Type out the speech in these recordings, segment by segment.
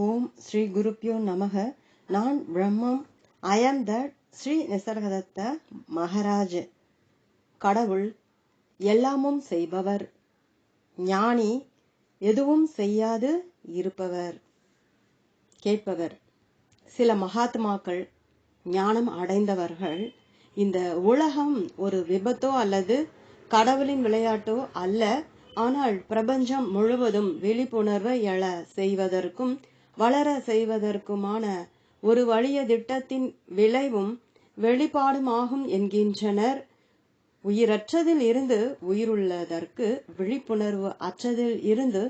ஓம் ஸ்ரீ குருப்யோ நமக. நான் பிரம்மம். ஐ ஆம் தட் ஸ்ரீ நிசர்கதத்த மகாராஜ். கடவுள் எல்லாமும் செய்பவர், ஞானி, எதுவும் செய்யாது இருப்பவர். கேட்பவர். சில மகாத்மாக்கள், ஞானம் அடைந்தவர்கள், இந்த உலகம் ஒரு விபத்தோ அல்லது கடவுளின் விளையாட்டோ அல்ல, ஆனால் பிரபஞ்சம் முழுவதும் விழிப்புணர்வை எழ செய்வதற்கும் வளர செய்வதற்குமான ஒரு வலிய திட்டத்தின் விளைவும் வெளிப்பாடுமாகும் என்கின்றனர். உயிரற்றதில் இருந்து உயிருள்ளதற்கு, விழிப்புணர்வு அற்றதில் இருந்து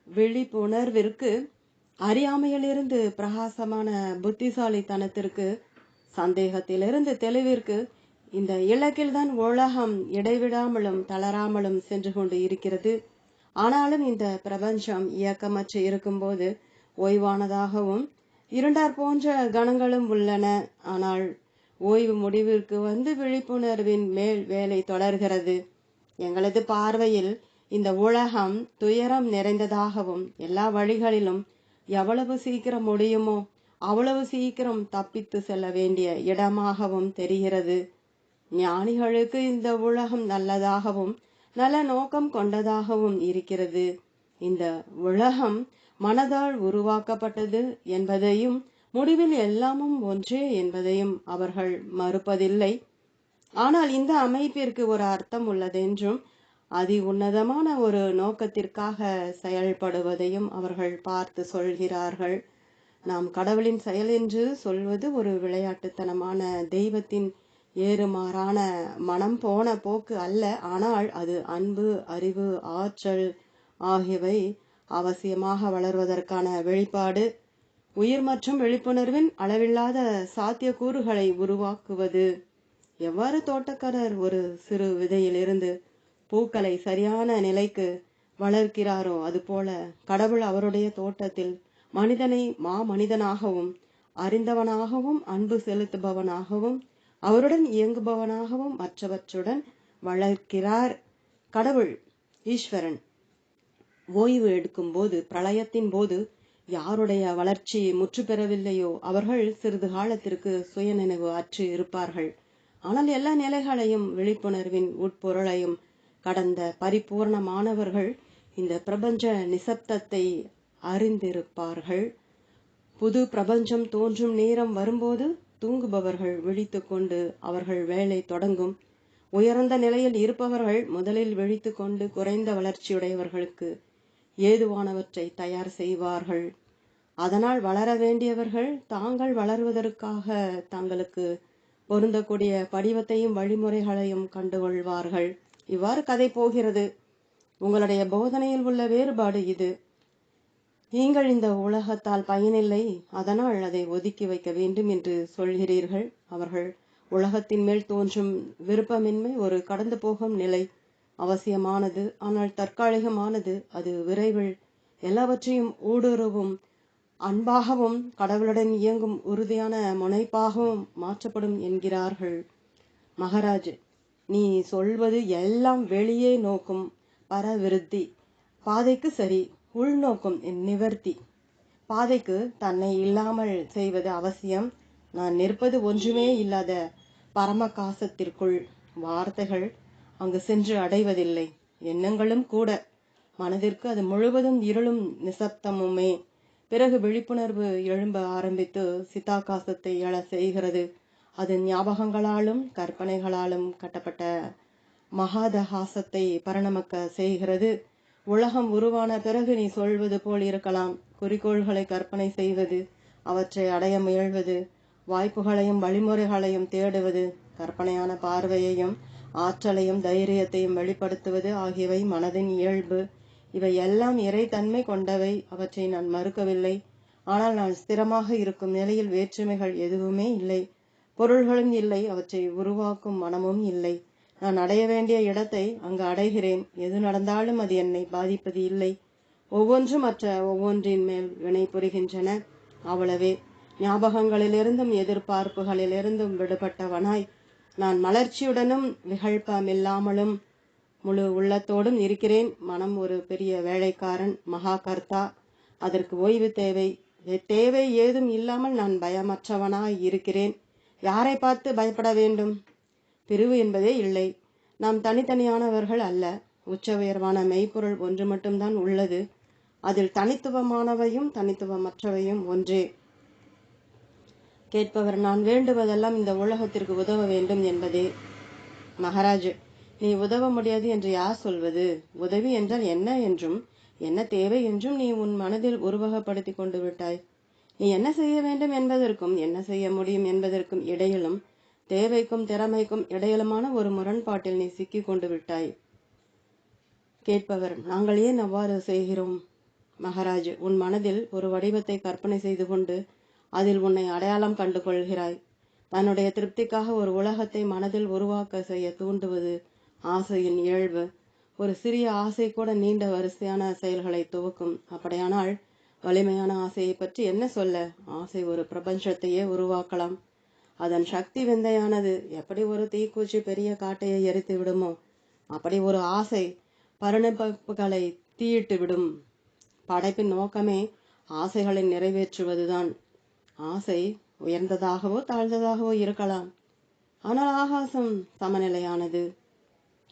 விழிப்புணர்விற்கு, அறியாமையிலிருந்து பிரகாசமான புத்திசாலித்தனத்திற்கு, சந்தேகத்திலிருந்து தெளிவிற்கு, இந்த இலக்கில்தான் உலகம் இடைவிடாமலும் தளராமலும் சென்று கொண்டு இருக்கிறது. ஆனாலும் இந்த பிரபஞ்சம் இயக்கமற்று இருக்கும்போது ஓய்வானதாகவும் இருண்டார் போன்ற கணங்களும் உள்ளன. ஆனால் ஓய்வு முடிவிற்கு வந்து விழிப்புணர்வின் மேல் வேலை தொடர்கிறது. எங்களது பார்வையில் இந்த உலகம் துயரம் நிறைந்ததாகவும் எல்லா வழிகளிலும் எவ்வளவு சீக்கிரம் முடியுமோ அவ்வளவு சீக்கிரம் தப்பித்து செல்ல வேண்டிய இடமாகவும் தெரிகிறது. ஞானிகளுக்கு இந்த உலகம் நல்லதாகவும் நல்ல நோக்கம் கொண்டதாகவும் இருக்கிறது. இந்த உலகம் மனதால் உருவாக்கப்பட்டது என்பதையும் முடிவில் எல்லாமும் ஒன்றே என்பதையும் அவர்கள் மறுப்பதில்லை. ஆனால் இந்த அமைப்பிற்கு ஒரு அர்த்தம் உள்ளதென்றும் அதி உன்னதமான ஒரு நோக்கத்திற்காக செயல்படுவதையும் அவர்கள் பார்த்து சொல்கிறார்கள். நாம் கடவுளின் செயல் என்று சொல்வது ஒரு விளையாட்டுத்தனமான தெய்வத்தின் ஏறுமாறான மனம் போன போக்கு அல்ல. ஆனால் அது அன்பு, அறிவு, ஆற்றல் ஆகியவை அவசியமாக வளர்வதற்கான வெளிப்பாடு. உயிர் மற்றும் விழிப்புணர்வின் அளவில்லாத சாத்தியக்கூறுகளை உருவாக்குவது. எவ்வாறு தோட்டக்காரர் ஒரு சிறு விதையிலிருந்து பூக்களை சரியான நிலைக்கு வளர்க்கிறாரோ அதுபோல கடவுள் அவருடைய தோட்டத்தில் மனிதனை மாமனிதனாகவும் அறிந்தவனாகவும் அன்பு செலுத்துபவனாகவும் அவருடன் இயங்குபவனாகவும் மற்றவற்றுடன் வளர்க்கிறார். கடவுள் ஈஸ்வரன் ஓய்வு எடுக்கும் போது, பிரளயத்தின் போது யாருடைய வளர்ச்சி முற்று பெறவில்லையோ அவர்கள் சிறிது காலத்திற்கு சுயநினைவு அற்று இருப்பார்கள். ஆனால் எல்லா நிலைகளையும் விழிப்புணர்வின் உட்பொருளையும் கடந்த பரிபூர்ணமானவர்கள் இந்த பிரபஞ்ச நிசப்தத்தை அறிந்திருப்பார்கள். புது பிரபஞ்சம் தோன்றும் நேரம் வரும்போது தூங்குபவர்கள் விழித்து கொண்டு அவர்கள் வேலை தொடங்கும். உயர்ந்த நிலையில் இருப்பவர்கள் முதலில் விழித்து கொண்டு குறைந்த வளர்ச்சியுடையவர்களுக்கு ஏதுவானவற்றை தயார் செய்வார்கள். அதனால் வளர வேண்டியவர்கள் தாங்கள் வளர்வதற்காக தங்களுக்கு பொருந்தக்கூடிய படிவத்தையும் வழிமுறைகளையும் கண்டுகொள்வார்கள். இவ்வாறு கதை போகிறது. உங்களுடைய போதனையில் உள்ள வேறுபாடு இது. நீங்கள் இந்த உலகத்தால் பயனில்லை, அதனால் அதை ஒதுக்கி வைக்க வேண்டும் என்று சொல்கிறீர்கள். அவர்கள் உலகத்தின் மேல் தோன்றும் விருப்பமின்மை ஒரு கடந்து போகும் நிலை, அவசியமானது ஆனால் தற்காலிகமானது. அது விரைவில் எல்லாவற்றையும் ஊடுருவும் அன்பாகவும் கடவுளுடன் இயங்கும் உறுதியான முனைப்பாகவும் மாற்றப்படும் என்கிறார்கள். மகாராஜ், நீ சொல்வது எல்லாம் வெளியே நோக்கும் பரவிருத்தி பாதைக்கு சரி, உள்நோக்கும் நிவர்த்தி பாதைக்கு தன்னை இல்லாமல் செய்வது அவசியம். நான் நிற்பது ஒன்றுமே இல்லாத பரமகாசத்திற்குள். வார்த்தைகள் அங்கு சென்று அடைவதில்லை, எண்ணங்களும் கூட. மனதிற்கு அது முழுவதும் இருளும் நிசப்தமுமே. பிறகு விழிப்புணர்வு எழும்ப ஆரம்பித்து சித்தாகாசத்தை எழ செய்கிறது. அது ஞாபகங்களாலும் கற்பனைகளாலும் கட்டப்பட்ட மகாதஹாசத்தை பரிணமிக்க செய்கிறது. உலகம் உருவான பிறகு நீ சொல்வது போல் இருக்கலாம். குறிக்கோள்களை கற்பனை செய்வது, அவற்றை அடைய முயல்வது, வாய்ப்புகளையும் வழிமுறைகளையும் தேடுவது, கற்பனையான பார்வையையும் ஆற்றலையும் தைரியத்தையும் வெளிப்படுத்துவது ஆகியவை மனதின் இயல்பு. இவை எல்லாம் இறைத்தன்மை கொண்டவை. அவற்றை நான் மறுக்கவில்லை. ஆனால் நான் ஸ்திரமாக இருக்கும் நிலையில் வேற்றுமைகள் எதுவுமே இல்லை. பொருள்களும் இல்லை, அவற்றை உருவாக்கும் மனமும் இல்லை. நான் அடைய வேண்டிய இடத்தை அங்கு அடைகிறேன். எது நடந்தாலும் அது என்னை பாதிப்பது இல்லை. ஒவ்வொன்றும் மற்ற ஒவ்வொன்றின் மேல் வினை புரிகின்றன, அவ்வளவே. ஞாபகங்களிலிருந்தும் எதிர்பார்ப்புகளிலிருந்தும் விடுபட்டவனாய் நான் மலர்ச்சியுடனும் விகல்பமில்லாமலும் முழு உள்ளத்தோடும் இருக்கிறேன். மனம் ஒரு பெரிய வேலைக்காரன், மகா கர்த்தா. அதற்கு ஓய்வு தேவை. தேவை ஏதும் இல்லாமல் நான் பயமற்றவனாய் இருக்கிறேன். யாரை பார்த்து பயப்பட வேண்டும்? பிரிவு என்பதே இல்லை. நாம் தனித்தனியானவர்கள் அல்ல. உச்ச உயர்வான மெய்ப்பொருள் ஒன்று மட்டும்தான் உள்ளது. அதில் தனித்துவமானவையும் தனித்துவமற்றவையும் ஒன்றே. கேட்பவர், நான் வேண்டுவதெல்லாம் இந்த உலகத்திற்கு உதவ வேண்டும் என்பதே. மகாராஜ், நீ உதவ முடியாது என்று யார் சொல்வது? உதவி என்றால் என்ன என்றும் என்ன தேவை என்றும் நீ உன் மனதில் உருவகப்படுத்தி கொண்டு விட்டாய். நீ என்ன செய்ய வேண்டும் என்பதற்கும் என்ன செய்ய முடியும் என்பதற்கும் இடையிலும் தேவைக்கும் திறமைக்கும் இடையிலுமான ஒரு முரண்பாட்டில் நீ சிக்கி கொண்டு விட்டாய். கேட்பவர், நாங்கள் ஏன் அவ்வாறு செய்கிறோம்? மகாராஜ், உன் மனதில் ஒரு வடிவத்தை கற்பனை செய்து கொண்டு அதில் உன்னை அடையாளம் கண்டு கொள்கிறாய். தன்னுடைய திருப்திக்காக ஒரு உலகத்தை மனதில் உருவாக்க செய்ய தூண்டுவது ஆசையின் இயல்பு. ஒரு சிறிய ஆசை கூட நீண்ட வரிசையான செயல்களை துவக்கும். அப்படியானால் வலிமையான ஆசையை பற்றி என்ன சொல்ல? ஆசை ஒரு பிரபஞ்சத்தையே உருவாக்கலாம். அதன் சக்தி விந்தையானது. எப்படி ஒரு தீக்குச்சி பெரிய காட்டையை எரித்து விடுமோ அப்படி ஒரு ஆசை பரிணமிப்புகளை தீயிட்டு விடும். படைப்பின் நோக்கமே ஆசைகளை நிறைவேற்றுவதுதான். ஆசை உயர்ந்ததாகவோ தாழ்ந்ததாகவோ இருக்கலாம். ஆனால் ஆகாசம் சமநிலையானது.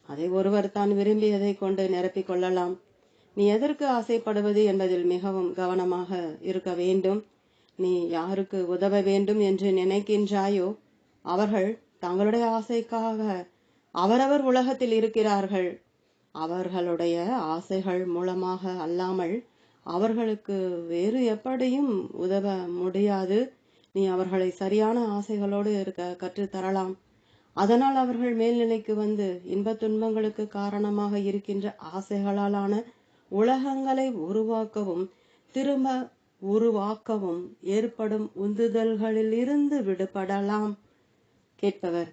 அதை ஒருவர் தான் விரும்பியதை கொண்டு நிரப்பிக் கொள்ளலாம். நீ எதற்கு ஆசைப்படுவது என்பதில் மிகவும் கவனமாக இருக்க வேண்டும். நீ யாருக்கு உதவ வேண்டும் என்று நினைக்கின்றாயோ அவர்கள் தங்களுடைய ஆசைக்காக அவரவர் உலகத்தில் இருக்கிறார்கள். அவர்களுடைய ஆசைகள் மூலமாக அல்லாமல் அவர்களுக்கு வேறு எப்படியும் உதவ முடியாது. நீ அவர்களை சரியான ஆசைகளோடு இருக்க கற்றுத்தரலாம். அதனால் அவர்கள் மேல்நிலைக்கு வந்து இன்பத் துன்பங்களுக்கு காரணமாக இருக்கின்ற ஆசைகளாலான உலகங்களை உருவாக்கவும் திரும்ப உருவாக்கவும் ஏற்படும் உந்துதல்களில் இருந்து விடுபடலாம். கேட்பவர்,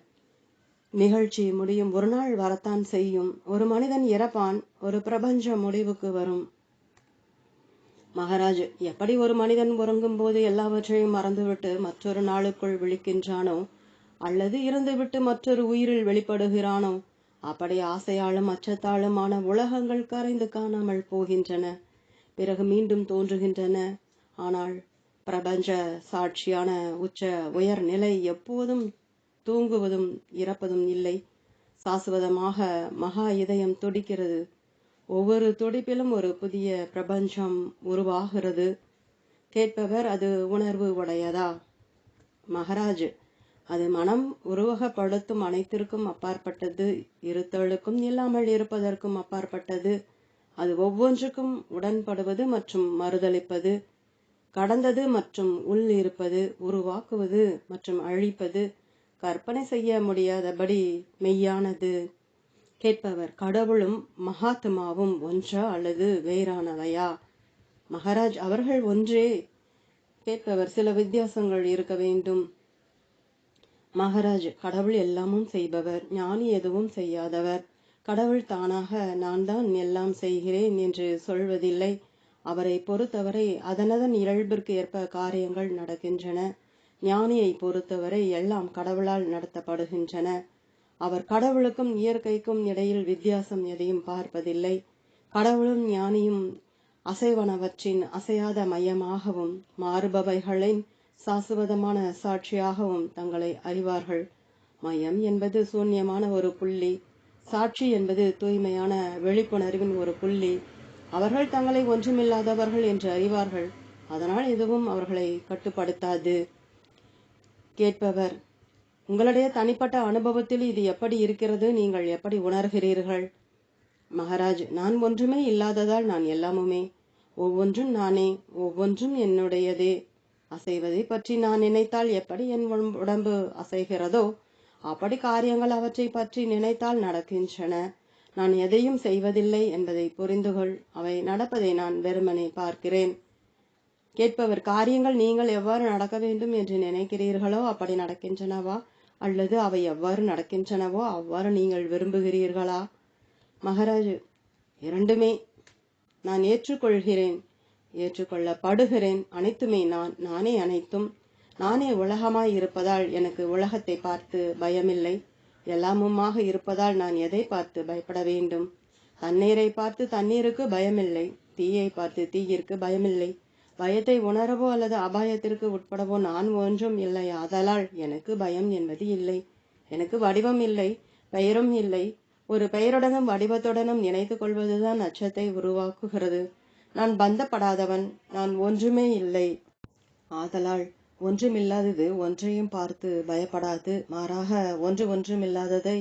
நிகழ்ச்சி முடியும் ஒரு நாள் வரத்தான் செய்யும். ஒரு மனிதன் இறப்பான். ஒரு பிரபஞ்ச முடிவுக்கு வரும். மகாராஜ், எப்படி ஒரு மனிதன் உறங்கும் போது எல்லாவற்றையும் மறந்துவிட்டு மற்றொரு நாளுக்குள் விழிக்கின்றானோ அல்லது இறந்துவிட்டு மற்றொரு உயிரில் வெளிப்படுகிறானோ அப்படி ஆசையாலும் அச்சத்தாலுமான உலகங்கள் கரைந்து காணாமல் போகின்றன. பிறகு மீண்டும் தோன்றுகின்றன. ஆனால் பிரபஞ்ச சாட்சியான உச்ச உயர் நிலை எப்போதும் தூங்குவதும் இறப்பதும் இல்லை. சாஸ்வதமாக மகா இதயம் துடிக்கிறது. ஒவ்வொரு துடிப்பிலும் ஒரு புதிய பிரபஞ்சம் உருவாகிறது. கேட்பவர், அது உணர்வு உடையதா? மகாராஜ், அது மனம் உருவகப்படுத்தும் அனைத்திற்கும் அப்பாற்பட்டது. இருத்தலுக்கும் இல்லாமல் இருப்பதற்கும் அப்பாற்பட்டது. அது ஒவ்வொன்றுக்கும் உடன்படுவது மற்றும் மறுதளிப்பது, கடந்தது மற்றும் உள் இருப்பது, உருவாக்குவது மற்றும் அழிப்பது, கற்பனை செய்ய முடியாதபடி மெய்யானது. கேட்பவர், கடவுளும் மகாத்மாவும் ஒன்றா அல்லது வேறானவையா? மகாராஜ், அவர்கள் ஒன்றே. கேட்பவர், சில வித்தியாசங்கள் இருக்க வேண்டும். மகாராஜ், கடவுள் எல்லாமும் செய்பவர், ஞானி எதுவும் செய்யாதவர். கடவுள் தானாக நான் தான் எல்லாம் செய்கிறேன் என்று சொல்வதில்லை. அவரை பொறுத்தவரை அதனதன் இயல்பிற்கு ஏற்ப காரியங்கள் நடக்கின்றன. ஞானியை பொறுத்தவரை எல்லாம் கடவுளால் நடத்தப்படுகின்றன. அவர் கடவுளுக்கும் இயற்கைக்கும் இடையில் வித்தியாசம் எதையும் பார்ப்பதில்லை. கடவுளும் ஞானியும் அசைவனவற்றின் அசையாத மையமாகவும் மாறுபவைகளின் சாஸ்வதமான சாட்சியாகவும் தங்களை அறிவார்கள். மையம் என்பது சூன்யமான ஒரு புள்ளி, சாட்சி என்பது தூய்மையான விழிப்புணர்வின் ஒரு புள்ளி. அவர்கள் தங்களை ஒன்றுமில்லாதவர்கள் என்று அறிவார்கள். அதனால் எதுவும் அவர்களை கட்டுப்படுத்தாது. கேட்பவர், உங்களுடைய தனிப்பட்ட அனுபவத்தில் இது எப்படி இருக்கிறது? நீங்கள் எப்படி உணர்கிறீர்கள்? மகாராஜ், நான் ஒன்றுமே இல்லாததால் நான் எல்லாமுமே. ஒவ்வொன்றும் நானே, ஒவ்வொன்றும் என்னுடையதே. அசைவதை பற்றி நான் நினைத்தால் எப்படி என் உடம்பு அசைகிறதோ அப்படி காரியங்கள் அவற்றை பற்றி நினைத்தால் நடக்கின்றன. நான் எதையும் செய்வதில்லை என்பதை புரிந்துகொள். அவை நடப்பதை நான் வெறுமனே பார்க்கிறேன். கேட்பவர், காரியங்கள் நீங்கள் எவ்வாறு நடக்க வேண்டும் என்று நினைக்கிறீர்களோ அப்படி நடக்கின்றனவா அல்லது அவை எவ்வாறு நடக்கின்றனவோ அவ்வாறு நீங்கள் விரும்புகிறீர்களா? மகாராஜ், இரண்டுமே. நான் ஏற்றுக்கொள்கிறேன், ஏற்றுக்கொள்ளப்படுகிறேன். அனைத்துமே நான், நானே அனைத்தும். நானே உலகமாய் இருப்பதால் எனக்கு உலகத்தை பார்த்து பயமில்லை. எல்லாமுமாக இருப்பதால் நான் எதை பார்த்து பயப்பட வேண்டும்? தண்ணீரை பார்த்து தண்ணீருக்கு பயமில்லை. தீயை பார்த்து தீயிற்கு பயமில்லை. பயத்தை உணரவோ அல்லது அபாயத்திற்கு உட்படவோ நான் ஒன்றும் இல்லை. ஆதலால் எனக்கு பயம் என்பது இல்லை. எனக்கு வடிவம் இல்லை, பெயரும் இல்லை. ஒரு பெயருடனும் வடிவத்துடனும் நினைத்து கொள்வதுதான் அச்சத்தை உருவாக்குகிறது. நான் பந்தப்படாதவன், நான் ஒன்றுமே இல்லை. ஆதலால் ஒன்றுமில்லாதது ஒன்றையும் பார்த்து பயப்படாது. மாறாக ஒன்றுமில்லாததை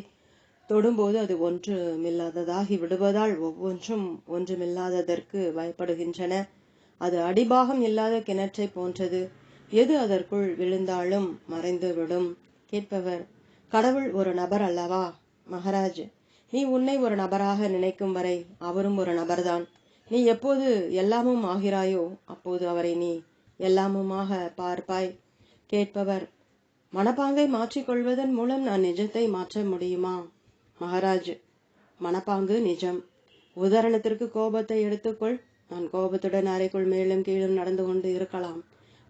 தொடும்போது அது ஒன்றுமில்லாததாகி விடுவதால் ஒவ்வொன்றும் ஒன்றுமில்லாததற்கு பயப்படுகின்றன. அது அடிபாகம் இல்லாத கிணற்றை போன்றது. எது அதற்குள் விழுந்தாலும் மறைந்து விடும். கேட்பவர்: கடவுள் ஒரு நபர் அல்லவா? மகாராஜ்: நீ உன்னை ஒரு நபராக நினைக்கும் வரை அவரும் ஒரு நபர்தான். நீ எப்போது எல்லாமும் ஆகிறாயோ அப்போது அவரை நீ எல்லாமுமாக பார்ப்பாய். கேட்பவர்: மனப்பாங்கை மாற்றிக்கொள்வதன் மூலம் நான் நிஜத்தை மாற்ற முடியுமா? மகாராஜ்: மனப்பாங்கு நிஜம். உதாரணத்திற்கு கோபத்தை எடுத்துக்கொள். நான் கோபத்துடன் அறைக்குள் மேலும் கீழும் நடந்து கொண்டு இருக்கலாம்.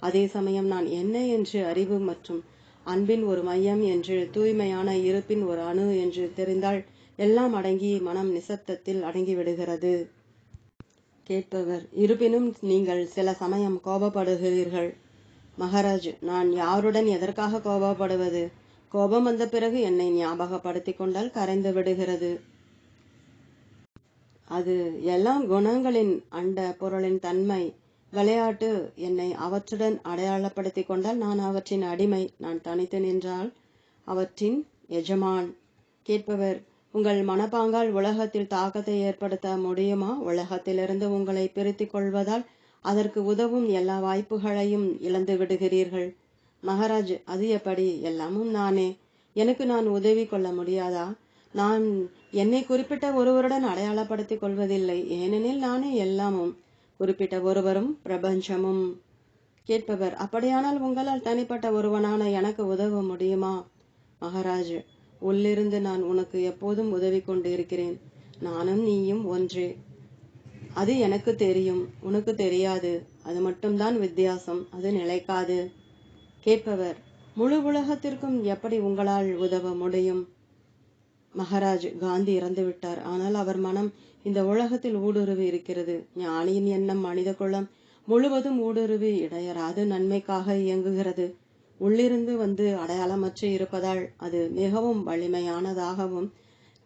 அதே சமயம் நான் என்ன என்று அறிவு மற்றும் அன்பின் ஒரு மையம் என்று, தூய்மையான இருப்பின் ஒரு அணு என்று தெரிந்தால் எல்லாம் அடங்கி மனம் நிசப்தத்தில் அடங்கிவிடுகிறது. கேட்பவர்: இருப்பினும் நீங்கள் சில சமயம் கோபப்படுகிறீர்கள். மகாராஜ்: நான் யாருடன் எதற்காக கோபப்படுவது? கோபம் வந்த பிறகு என்னை ஞாபகப்படுத்தி கொண்டால் கரைந்து விடுகிறது. அது எல்லாம் குணங்களின் அண்ட பொருளின் தன்மை, விளையாட்டு. என்னை அவற்றுடன் அடையாளப்படுத்தி கொண்டால் நான் அவற்றின் அடிமை. நான் தனித்து நின்றால் அவற்றின் எஜமான். கேட்பவர்: உங்கள் மனப்பாங்கால் உலகத்தில் தாக்கத்தை ஏற்படுத்த முடியுமா? உலகத்திலிருந்து உங்களை பிரித்து கொள்வதால் அதற்கு உதவும் எல்லா வாய்ப்புகளையும் இழந்து விடுகிறீர்கள். மகாராஜ்: அது எப்படி? எல்லாமும் நானே. எனக்கு நான் உதவி கொள்ள முடியாதா? நான் என்னை குறிப்பிட்ட ஒருவருடன் அடையாளப்படுத்திக் கொள்வதில்லை. ஏனெனில் நானே எல்லாமும், குறிப்பிட்ட ஒருவரும் பிரபஞ்சமும். கேட்பவர்: அப்படியானால் உங்களால் தனிப்பட்ட ஒருவனான எனக்கு உதவ முடியுமா? மகாராஜ்: உள்ளிருந்து நான் உனக்கு எப்போதும் உதவி கொண்டு இருக்கிறேன். நானும் நீயும் ஒன்றே. அது எனக்கு தெரியும், உனக்கு தெரியாது. அது மட்டும்தான் வித்தியாசம். அது நிலைக்காது. கேட்பவர்: முழு உலகத்திற்கும் எப்படி உங்களால் உதவ முடியும்? மகாராஜ்: காந்தி இறந்து விட்டார். ஆனால் அவர் மனம் இந்த உலகத்தில் ஊடுருவி இருக்கிறது. ஞானியின் எண்ணம் மனித குலம் முழுவதும் ஊடுருவி இடையராது நன்மைக்காக இயங்குகிறது. உள்ளிருந்து வந்து அடையாளமற்று இருப்பதால் அது மிகவும் வலிமையானதாகவும்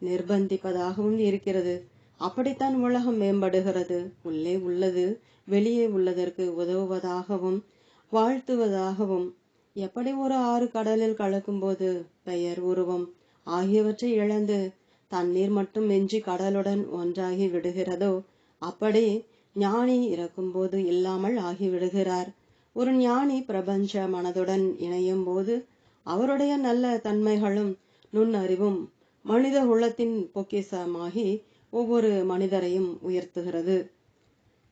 நிர்பந்திப்பதாகவும் இருக்கிறது. அப்படித்தான் உலகம் மேம்படுகிறது. உள்ளே உள்ளது வெளியே உள்ளதற்கு உதவுவதாகவும் வாழ்த்துவதாகவும். எப்படி ஒரு ஆறு கடலில் கலக்கும் போது பெயர், உருவம் ஆகியவற்றை இழந்து தண்ணீர் மட்டும் மிஞ்சி கடலுடன் ஒன்றாகி விடுகிறதோ, அப்படி ஞானி இறக்கும்போது இல்லாமல் ஆகிவிடுகிறார். ஒரு ஞானி பிரபஞ்ச மனதுடன் இணையும் போது அவருடைய நல்ல தன்மைகளும் நுண்ணறிவும் மனித உள்ளத்தின் பொக்கிசமாகி ஒவ்வொரு மனிதரையும் உயர்த்துகிறது.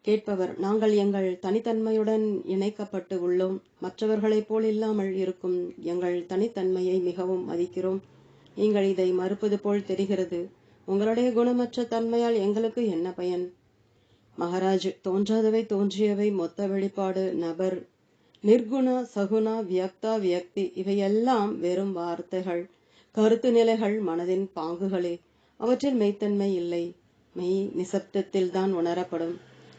கேட்பவர்: நாங்கள் எங்கள் தனித்தன்மையுடன் இணைக்கப்பட்டு உள்ளோம். மற்றவர்களைப் போல் இல்லாமல் இருக்கும் எங்கள் தனித்தன்மையை மிகவும் மதிக்கிறோம். நீங்கள் இதை மறுப்பது போல் தெரிகிறது. உங்களுடைய குணமற்ற தன்மையால் எங்களுக்கு என்ன பயன்? மகாராஜ்: தோன்றாதவை தோன்றியவை, மொத்த வெளிப்பாடு, நபர், நிர்குணா, சகுணா, வியக்தா, வியக்தி இவையெல்லாம் வெறும் வார்த்தைகள், கருத்து நிலைகள், மனதின் பாங்குகளே. அவற்றில் மெய்த்தன்மை இல்லை. மெய் நிசப்தத்தில் தான் உணரப்படும்.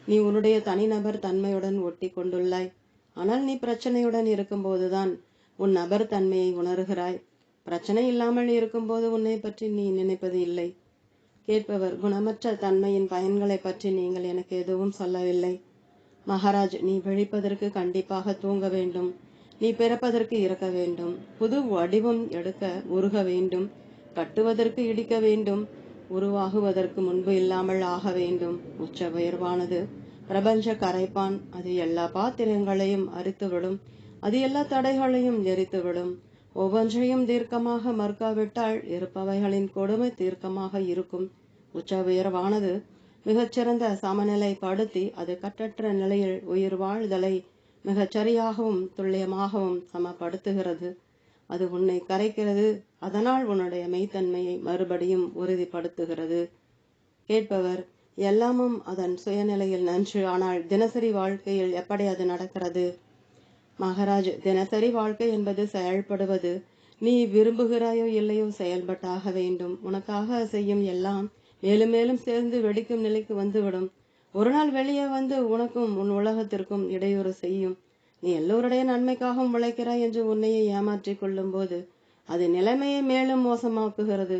நீ உன்னுடைய தனிநபர் தன்மையுடன் ஒட்டி கொண்டுள்ளாய். ஆனால் நீ பிரச்சனையுடன் இருக்கும்போதுதான் உன் நபர் தன்மையை உணர்கிறாய். பிரச்சனை இல்லாமல் இருக்கும்போது உன்னை பற்றி நீ நினைப்பது இல்லை. கேட்பவர்: குணமற்ற தன்மையின் பயன்களை பற்றி நீங்கள் எனக்கு எதுவும் சொல்லவில்லை. மகாராஜ்: நீ விழிப்பதற்கு கண்டிப்பாக தூங்க வேண்டும். நீ பிறப்பதற்கு இறக்க வேண்டும். புது வடிவம் எடுக்க உருக வேண்டும். கட்டுவதற்கு இடிக்க வேண்டும். உருவாகுவதற்கு முன்பு இல்லாமல் ஆக வேண்டும். உச்ச உயர்வானது பிரபஞ்ச கரைப்பான். அது எல்லா பாத்திரங்களையும் அரித்துவிடும். அது எல்லா தடைகளையும் எரித்துவிடும். ஒவ்வொன்றையும் தீர்க்கமாக மறுக்காவிட்டால் இருப்பவைகளின் கொடுமை தீர்க்கமாக இருக்கும். உச்ச உயர்வானது மிகச்சிறந்த சமநிலைப்படுத்தி அது கட்டற்ற நிலையில் உயிர் வாழ்தலை மிகச்சரியாகவும் துல்லியமாகவும் சமப்படுத்துகிறது. அது உன்னை கரைக்கிறது. அதனால் உன்னுடைய மெய்த்தன்மையை மறுபடியும் உறுதிப்படுத்துகிறது. கேட்பவர்: எல்லாமும் அதன் சுயநிலையில் நன்று. ஆனால் தினசரி வாழ்க்கையில் எப்படி அது நடக்கிறது? மகாராஜ்: தினசரி வாழ்க்கை என்பது செயல்படுவது. நீ விரும்புகிறாயோ இல்லையோ செயல்பட்டாக வேண்டும். உனக்காக செய்யும் எல்லாம் மேலும் மேலும் சேர்ந்து வெடிக்கும் நிலைக்கு வந்துவிடும். ஒரு நாள் வெளியே வந்து உனக்கும் உன் உலகத்திற்கும் இடையூறு செய்யும். நீ எல்லோருடைய நன்மைக்காகவும் உழைக்கிறாய் என்று உன்னையே ஏமாற்றிக் கொள்ளும் போது அது நிலைமையை மேலும் மோசமாக்குகிறது.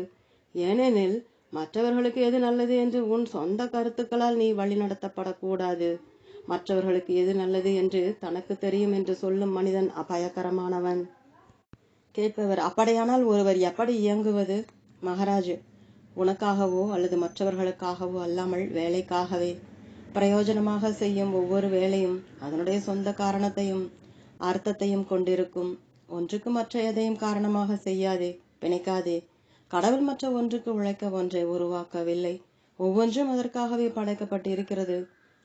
ஏனெனில் மற்றவர்களுக்கு எது நல்லது என்று உன் சொந்த கருத்துக்களால் நீ வழிநடத்தப்படக்கூடாது. மற்றவர்களுக்கு எது நல்லது என்று தனக்கு தெரியும் என்று சொல்லும் மனிதன் அபாயகரமானவன். கேட்பவர், அப்படியானால் ஒருவர் எப்படி இயங்குவது? மகாராஜ், உனக்காகவோ அல்லது மற்றவர்களுக்காகவோ அல்லாமல் வேலைக்காகவே. பிரயோஜனமாக செய்யும் ஒவ்வொரு வேலையும் அதனுடைய சொந்த காரணத்தையும் அர்த்தத்தையும் கொண்டிருக்கும். ஒன்றுக்கு மற்ற எதையும் காரணமாக செய்யாதே, பிணைக்காதே. கடவுள் மற்ற ஒன்றுக்கு உழைக்க ஒன்றை உருவாக்கவில்லை. ஒவ்வொன்றும் அதற்காகவே படைக்கப்பட்டிருக்கிறது.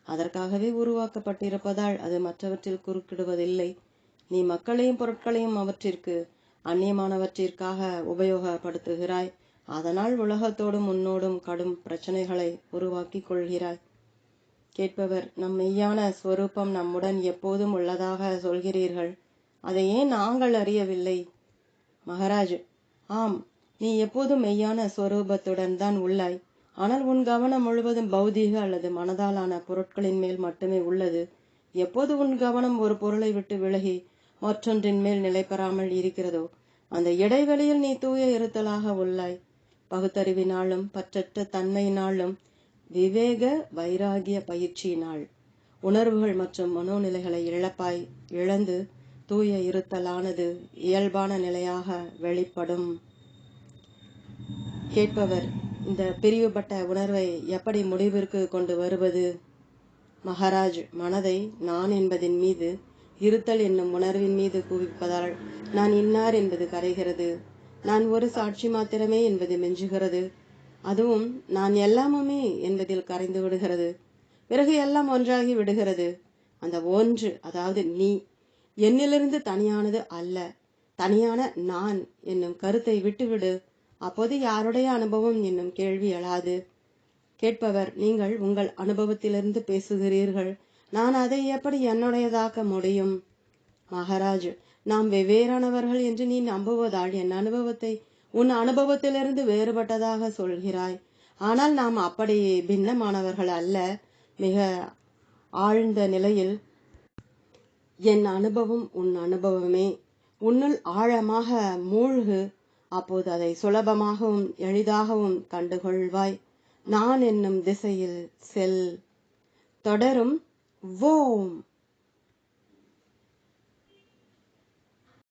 அதற்காகவே உருவாக்கப்பட்டிருப்பதால் அது மற்றவற்றில் குறுக்கிடுவதில்லை. நீ மக்களையும் பொருட்களையும் அவற்றிற்கு அந்நியமானவற்றிற்காக உபயோகப்படுத்துகிறாய். அதனால் உலகத்தோடும் உன்னோடும் கடும் பிரச்சனைகளை உருவாக்கி கொள்கிறாய். கேட்பவர், நம் மெய்யான ஸ்வரூபம் நம்முடன் எப்போதும் உள்ளதாக சொல்கிறீர்கள். அதை ஏன் நாங்கள் அறியவில்லை? மகாராஜ், ஆம், நீ எப்போதும் மெய்யான ஸ்வரூபத்துடன் தான் உள்ளாய். ஆனால் உன் கவனம் முழுவதும் பௌதீக அல்லது மனதாலான பொருட்களின் மேல் மட்டுமே உள்ளது. எப்போது உன் கவனம் ஒரு பொருளை விட்டு விலகி மற்றொன்றின் மேல் நிலை பெறாமல் இருக்கிறதோ அந்த இடைவெளியில் நீ தூய இருத்தலாக உள்ளாய். பகுத்தறிவினாலும் பற்றற்ற தன்மையினாலும் விவேக வைராகிய பயிற்சியினால் உணர்வுகள் மற்றும் மனோநிலைகளை இழந்து தூய இருத்தலானது இயல்பான நிலையாக வெளிப்படும். கேட்பவர், இந்த பிரிவுபட்ட உணர்வை எப்படி முடிவிற்கு கொண்டு வருவது? மகாராஜ், மனதை நான் என்பதின் மீது, இருத்தல் என்னும் உணர்வின் மீது குவிப்பதால் நான் இன்னார் என்பது கரைகிறது. நான் ஒரு சாட்சி மாத்திரமே என்பது மிஞ்சுகிறது. அதுவும் நான் எல்லாமுமே என்பதில் கரைந்து விடுகிறது. பிறகு எல்லாம் ஒன்றாகி விடுகிறது. அந்த ஒன்று, அதாவது நீ, என்னிலிருந்து தனியானது அல்ல. தனியான நான் என்னும் கருத்தை விட்டுவிடு. அப்போது யாருடைய அனுபவம் என்னும் கேள்வி எழாது. கேட்பவர், நீங்கள் உங்கள் அனுபவத்திலிருந்து பேசுகிறீர்கள். நான் அதை எப்படி என்னுடையதாக்க முடியும்? மகாராஜ், நாம் வெவ்வேறானவர்கள் என்று நீ நம்புவதால் என் அனுபவத்தை உன் அனுபவத்திலிருந்து வேறுபட்டதாக சொல்கிறாய். ஆனால் நாம் அப்படி பின்னமானவர்கள் அல்ல. மிக ஆழ்ந்த நிலையில் என் அனுபவம் உன் அனுபவமே. உன்னுள் ஆழமாக மூழ்கு. அப்போது அதை சுலபமாகவும் எளிதாகவும் கண்டுகொள்வாய். நான் என்னும் திசையில் செல். தொடரும். ஓம்.